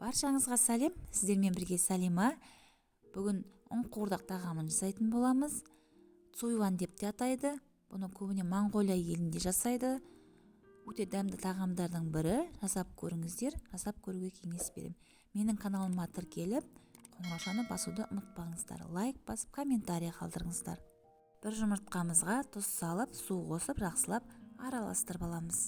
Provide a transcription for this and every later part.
Баршаңызға сәлем, сіздермен бірге Сәлима. Бүгін ұн қуырдақ тағамын жасайтын боламыз. Цуйван деп те атайды. Бұны көбіне Моңғолия елінде жасайды. Өте дәмді тағамдардың бірі. Жасап көріңіздер, жасап көруге кеңес беремін. Менің каналыма тіркеліп, қоңыраушаны басуды ұмытпаңыздар. Лайк басып, комментарий қалдырыңыздар. Бір жұмыртқамызға тұз салып, су қосып, жақсылап араластырып аламыз.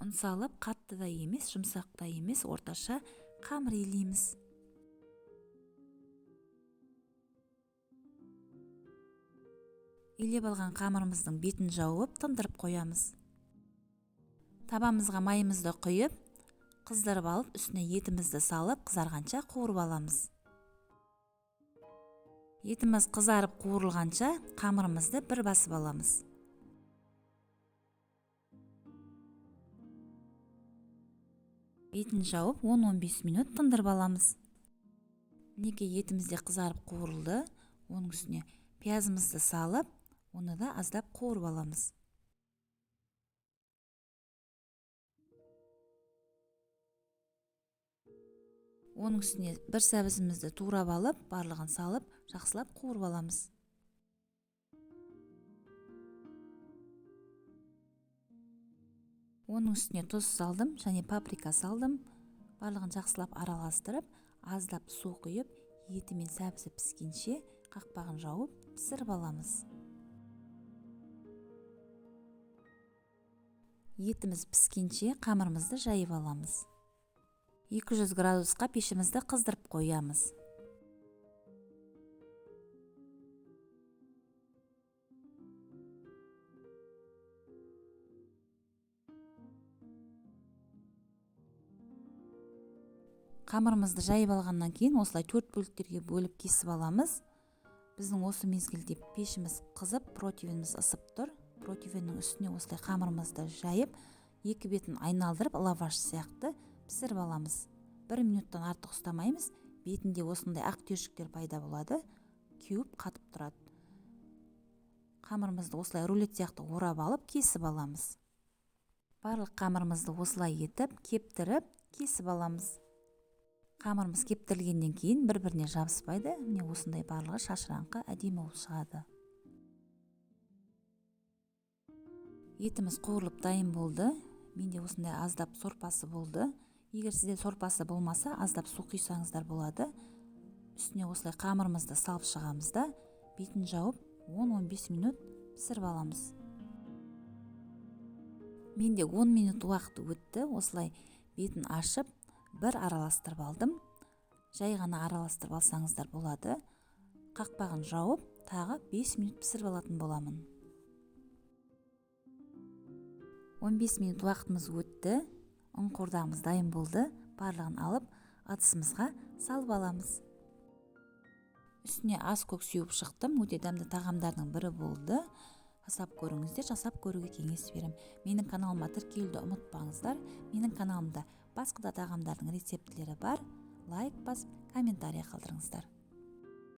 Ұн салып, қатты да емес, жұмсақ та емес, орташа қамыр илейміз. Илеп алған қамырымыздың бетін жауып, тындырып қоямыз. Табамызға майымызды құйып, қыздырып алып, үстіне етімізді салып, қызарғанша қуырып аламыз. Етіміз қызарып қуырылғанша қамырымызды бір басып аламыз. Бетін жауып 10-15 минут тындырып аламыз. Неге етімізде қызарып қуырылды, оның үстіне пиязымызды салып, оны да аздап қуырып аламыз. Оның үстіне бір сәбізімізді турап алып, барлығын салып, жақсылап қуырып аламыз. Оның үстіне тұз салдым және паприка салдым. Барлығын жақсылап араластырып, аздап су құйып, еті мен сәбізі піскенше қақпағын жауып, пісіріп аламыз. Етіміз піскенше қамырымызды жайып аламыз. 200 градусқа пешімізді қыздырып қоямыз. Қамырымызды жайып алғаннан кейін осылай 4 бөліктерге бөліп кесіп аламыз. Біздің осы мезгілде пешіміз қызып, противеніміз ысып тұр. Противеннің үстіне осылай қамырымызды жайып, екі бетін айналдырып, лаваш сияқты пісіріп аламыз. 1 минуттан артық ұстамаймыз. Бетінде осындай ақ түйіршіктер пайда болады, кеуіп қатып тұрады. Қамырымызды осылай рулет сияқты орап алып, кесіп аламыз. Барлық қамырымызды осылай етіп, кептіріп, кесіп аламыз. Қамырымыз кептірілгеннен кейін бір-біріне жабыспайды. Міне осындай барлығы шашыраңқы әдемі болып шығады. Етіміз қуырылып дайын болды. Менде осындай аздап сорпасы болды. Егер сізде сорпасы болмаса, аздап су құйсаңыздар болады. Үстіне осылай қамырымызды салып шығамыз да, бетін жауып 10-15 минут пісіріп аламыз. Менде 10 минут уақыт өтті. Осылай бетін ашып, бір араластырып алдым. Жай ғана араластырып алсаңыздар болады. Қақпағын жауып, тағы 5 минут пісіріп алатын боламын. 15 минут уақытымыз өтті. Ұн қуырдағымыз дайын болды. Барлығын алып, ыдысымызға салып аламыз. Үстіне аз көк сеуіп шықтым. Өте дәмді тағамдардың бірі болды. Жасап көріңіздер, жасап көруге кеңес беремін. Менің каналыма тіркелуді ұмытпаңыздар. Менің каналымда басқа да тағамдардың рецептілері бар. Лайк басып, комментарий қалдырыңыздар.